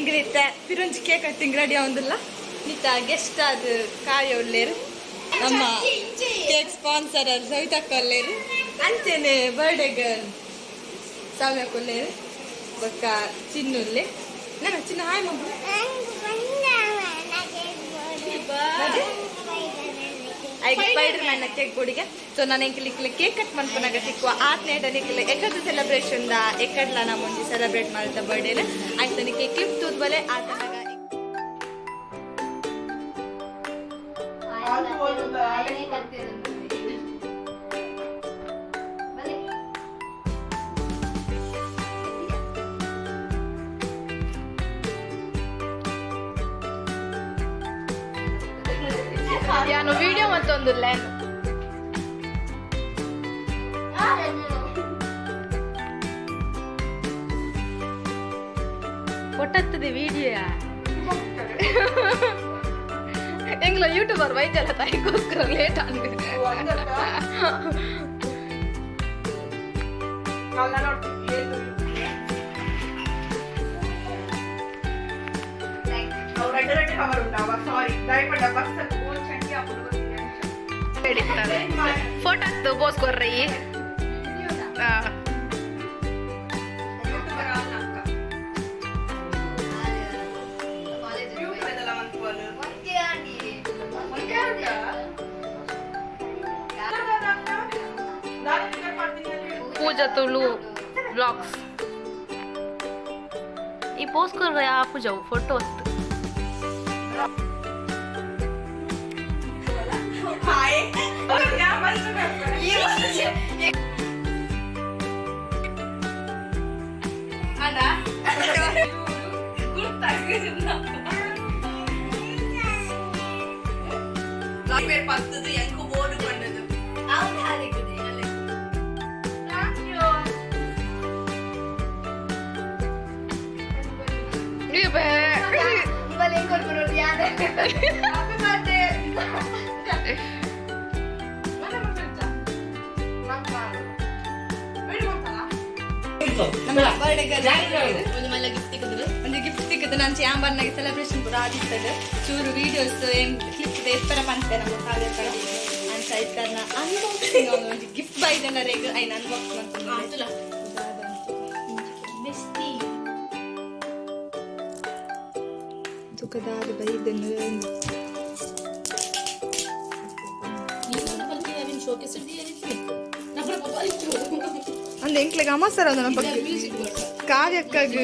ಎಂಗ್ಲಿತ್ತ ಪಿರುಂಜಿ cake cutting ready ಆಗುದಿಲ್ಲ ನಿತ್ತ guest ಅದು ಕಾಯ ಒಳ್ಳೇರು ನಮ್ಮ ಕೇಕ್ ಸ್ಪಾನ್ಸರ್ ಅದು ಸವಿತಕ್ಕ ಒಳ್ಳೇರು ಅಂಚೆನೆ ಬರ್ಡೇ ಗರ್ಲ್ ಸೌಮ್ಯ ಕೊಲ್ಲೇರು ಬೊಕ್ಕ ಚಿನ್ನುಲ್ಲೆ ನಾನು ಚಿನ್ನ ಹಾಯ್ ಮಗು ಐದು ಸ್ಪೈಡರ್ ಮ್ಯಾನ್ ಕೇಕ್ ಬೋಡಿಗೆ ಸೊ ನಾನು ಎಂಕ್ಲಿಕ್ಲೆ ಕೇಕ್ ಕಟ್ ಮಾಡ್ಕೊಂಡಾಗ ಸಿಕ್ಕುವ ಆತ್ನೇಟ ನಿಕ್ಲೆ ಎಕದ ಸೆಲೆಬ್ರೇಷನ್ ಎಕಡ್ಲ ನಾ ಮುಂಚೆ ಸೆಲೆಬ್ರೇಟ್ ಮಾಡಿದ ಬರ್ಡೇನ ಆಯ್ತು ನಿಕ್ಕೆ ಕ್ಲಿಪ್ ತೂದ್ಬಲೆ ಆತನಾಗ ಯಾನು ವಿಡಿಯೋ ಮತ್ತೊಂದು ಲೈನ್ ಕೊಟ್ಟತ್ತದೆ ವಿಡಿಯೋ ಎಂಗ್ಲ ಯೂಟ್ಯೂಬರ್ ವೈದ್ಯಲ್ಲ ತಾಯಿಗೋಸ್ಕರ ಲೇಟ್ ಆಗಿದೆ ಫೋಟೋ ಬೋಸ್ಕೊರ್ರಿ ಪೂಜಾ ತುಳು ಬ್ಲಾಗ್ಸ್ ಈ ಪೋಸ್ಕೊರ್ರ ಯಾ ಪೂಜಾವು ಫೋಟೋ ಹೊತ್ತು பத்தது எங்க போர்டு பண்ணது ಒಂದು ಗಿಫ್ಟ್ ಸಿಕ್ಕಿದ್ದು ನಾನು ಚಾಂಬರ್ನಾಗ ಸೆಲೆಬ್ರೇಷನ್ ಕೂಡ ಆದಿಸ್ತದೆ ಚೂರು ವಿಡಿಯೋಸ್ ಏನು ಕ್ಲಿಪ್ ಎತ್ತರ ಬಂತೆ ನಮ್ಮ ಕಾಲೇಜ್ ಕಡೆ ಅಂತ ಇತ್ತನ್ನ ಅನ್ಬಾಕ್ಸಿಂಗ್ ಒಂದು ಗಿಫ್ಟ್ ಬೈದನ್ನ ರೇಗ ಐನ ಅನ್ಬಾಕ್ಸ್ ಮಾಡ್ತೀನಿ ಮಿಸ್ಟಿ ದುಃಖದಾದ ಬೈದನ್ನು ಅಂದ ಎಂಕ್ಲೆಗೆ ಅಮಾಸರ ಅದು ನಮ್ಮ ಕಾರ್ಯಕ್ಕಾಗಿ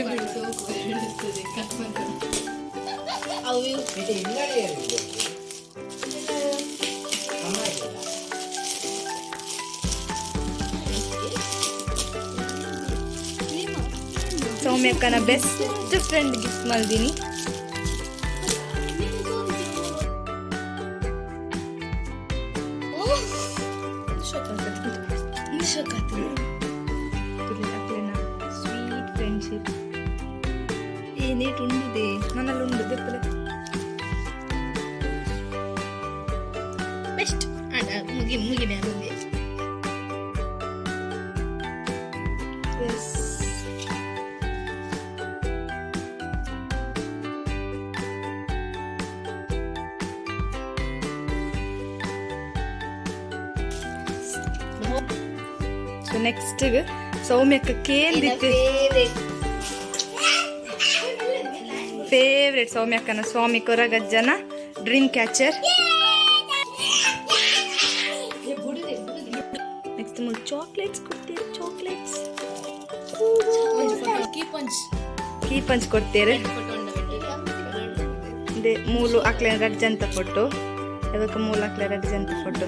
ಸೌಮ್ಯಕ್ಕನ ಬೆಸ್ಟ್ ಫ್ರೆಂಡ್ ಗಿಫ್ಟ್ ಮಾಡಿದೀನಿ ಸ್ವೀಟ್ ಫ್ರೆಂಡ್ಶಿಪ್ ಏನೇಟ್ ಉಂಡಿದೆ ನನ್ನಲ್ಲಿ ಉಂಡು ಬೆಪ್ಪಲೆ ಬೆಸ್ಟ್ ಮುಗಿನೆ ಮುಂದೆ ಸೊ ನೆಕ್ಸ್ಟ್ ಸೌಮ್ಯಕ್ಕ ಕೇಂದಿತ್ತು ಫೇವ್ರೇಟ್ ಸೌಮ್ಯಕ್ಕನ ಸ್ವಾಮಿ ಕೊರಗಜ್ಜನ ಡ್ರೀಮ್ ಕ್ಯಾಚರ್ ನೆಕ್ಸ್ಟ್ ಮೂರು ಚಾಕ್ಲೇಟ್ಸ್ ಕೊಡ್ತೀರಿ ಚಾಕ್ಲೇಟ್ಸ್ ಕೀ ಪಂಚ್ ಕೊಡ್ತೀರಿ ಅದೇ ಮೂಲು ಹಾಕ್ಲೆ ರಡ್ಜಂತ ಫೋಟೋ ಅದಕ್ಕೆ ಮೂಲು ಹಾಕ್ಲೆ ರಡ್ಜಂತ ಫೋಟೋ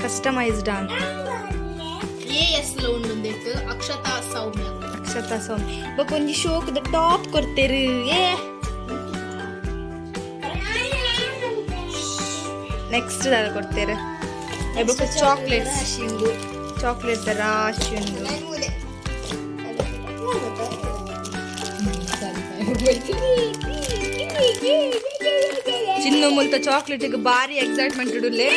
ಕಸ್ಟಮೈಸ್ಡ್ ಅಂತ ಅಕ್ಷತಾ ಸೌಮ್ಯ ಒಂಜಿ ಶೋಕದ ಟಾಪ್ ಕೊಡ್ತೇರಿ ನೆಕ್ಸ್ಟ್ ಕೊಡ್ತೇರೆ ಚಾಕ್ಲೇಟ್ ರಾಶಿ ಉಂಡು ಚಿನ್ನು ಮುಲ್ತ ಚಾಕ್ಲೇಟ್ ಬಾರಿ ಎಕ್ಸೈಟ್ಮೆಂಟ್ ಇಡಲೇ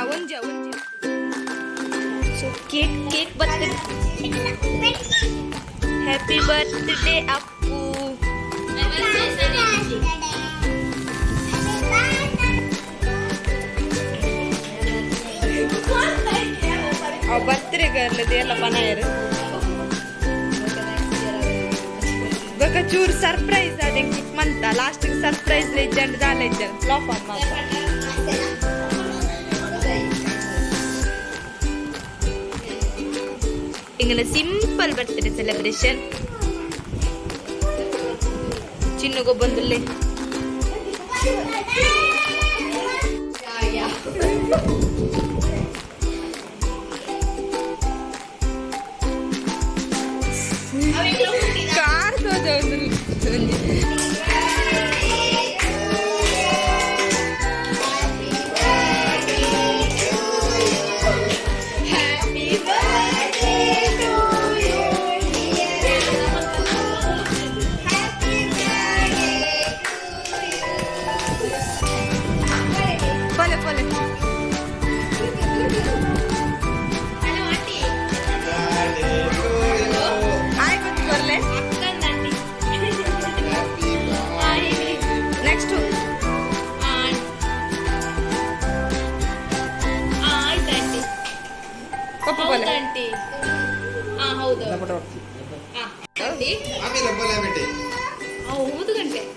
ಒಂಜಿ ಸೊ ಕೇಕ್ ಬರ್ತದೆ హ్యాపీ బర్త్డే అప్పు. ಬರ್ತ್ಡೇ ಗರ್ಲದು ಎಲ್ಲ ಪನಾಯರು ಬೊಕ ಚೂರು ಸರ್ಪ್ರೈಸ್ ಅದೇ ಮಂತ ಲಾಸ್ಟ್ ಸರ್ಪ್ರೈಸ್ ಲೆಜೆಂಡ್ ದಾ ಲೆಜೆಂಡ್ ಫ್ಲಾಪ್ ಅಮ್ಮ ಇಂಗನ ಸಿಂಪಲ್ ಬರ್ತ್ಡೇ ಸೆಲೆಬ್ರೇಷನ್ ಚಿನ್ನಗೋ ಬಂದುಲ್ಲೆ ಕಾರ್ ಪೊಲೆ ಪೊಲೆ ನೆಕ್ಸ್ಟ್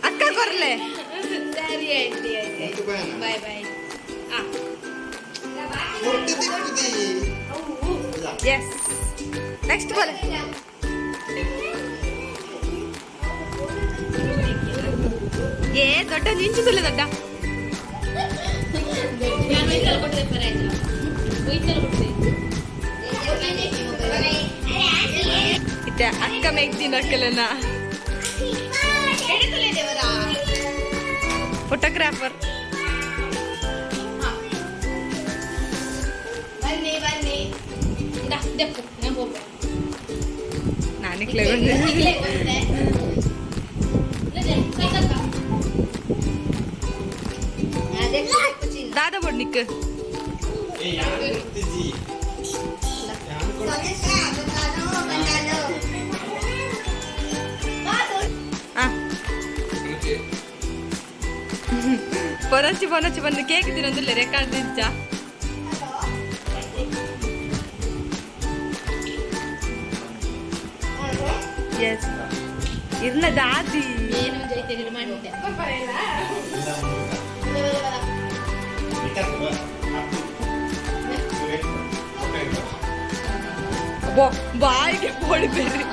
ಅಕ್ಕ ಕೊರ್ಲೆ ಸರಿ ಆಂಟಿ ಆಯ್ತು ಬಾಯ್ ಬಾಯ್ ಎಸ್ ನೆಕ್ಸ್ಟ್ ಬೋಲೆ ಏ ದೊಡ್ಡ ನಿಂಚಿದಲ್ಲ ದೊಡ್ಡ ಇತ್ತ ಅಕ್ಕ ಮೇಗ್ದಿನ ಅಕ್ಕಲನ ಫೋಟೋಗ್ರಾಫರ್ ನಾನಿಕ್ಲೆ ದಾದಾ ಬಡ್ನಿಕ್ ಪೊನಚ್ಚಿ ಪೊನಚ್ಚಿ ಬಂದು ಕೇಕ್ ತಿನ್ನೊಂದಿಲ್ಲ ರೆಕಾರ್ಡ್ ದಿಜ್ಜ ಎಸ್ ಇರ್ನ ದಾದಿ ಏನು ಜೈತೆ ಮಾಡಿದ್ದೆ ಬಾಯಿಗೆ ಪೊಡಿಬೇರಿ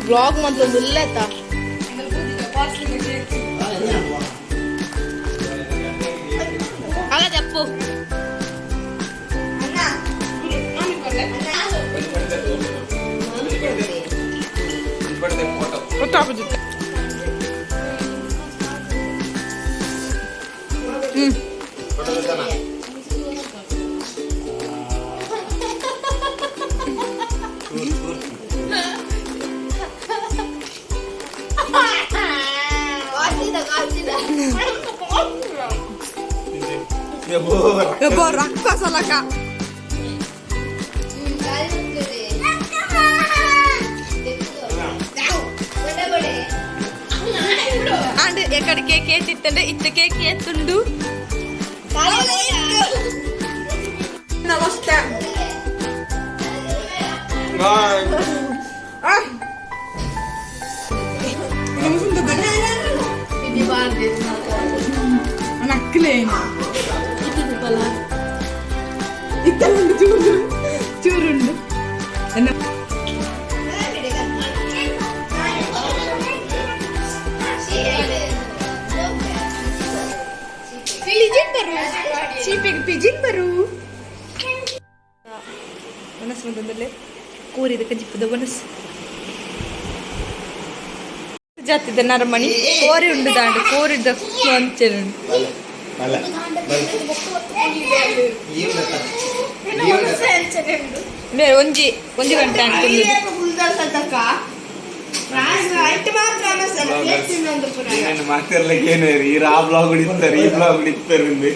ಬ್ಲಾಗ್ ಮಾತ್ರ ಮುಲ್ಲೆತ್ತ ಹಾಗಾದ್ರೆ ಅಪ್ಪು ರಕ್ಕಸಲಕ అండ్ ఎక్కడ కేక్ ఎత్తింటే ఇత్త కేక్ ఎత్తుండు నమస్తే నక్కలేను ఇత్తలుండు చూడు చూరుండు pigeon baru. Mana sebentar dulu. ಕೂರಿದ ಕಜಿಪ್ಪದ ಬನಸ್ ಜಾತಿದ ನರಮಣಿ ಕೋರಿ ಉಂಡು ದಾಂಡು ಕೋರಿದ ಅಂಚೆನು ಬೇರೆ ಒಂಜಿ ಗಂಟೆ ಮಕ್ಕರ್ಲಕ್ಕೆ ಏನು ಈ ರಾ ಬ್ಲಾಗ್ ಹಿಡಿತಾರೆ ಈ ಬ್ಲಾಗ್ ಹಿಡಿತಾರೆ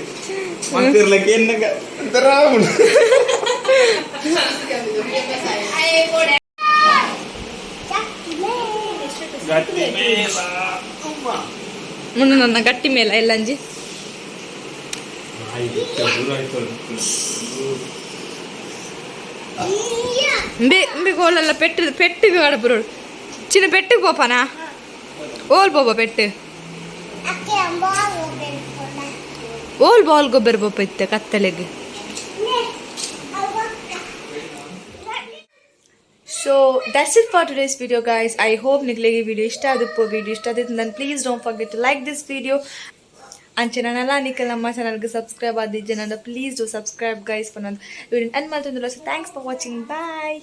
ಮಕ್ಕರ್ಲಕ್ಕೆ ಏನು ಒಂಥರ ಮುನ್ನು ನನ್ನ ಗಟ್ಟಿ ಮೇಲ ಎಲ್ಲ ಅಂಜಿ ಗೋಲೆಲ್ಲ ಪೆಟ್ಟಿಗೆ ಕಡಪುರೋಡು ಚಿನ್ನ ಪೆಟ್ಟಿಗೆ போப்பானா ಓಲ್ போப்பா ಪೆಟ್ಟು ಓಲ್ ಬಾಲ್ ಗೊಬ್ಬರ போப்ப ಇತ್ತೆ ಕತ್ತಲೆಗೆ So that's it for today's video guys. I hope niklege video ishta aduppo video ishta adittu then please don't forget to like this video and channel nikal namma channel ge subscribe adijje nanda please do subscribe guys for nan video and maltundula so thanks for watching bye.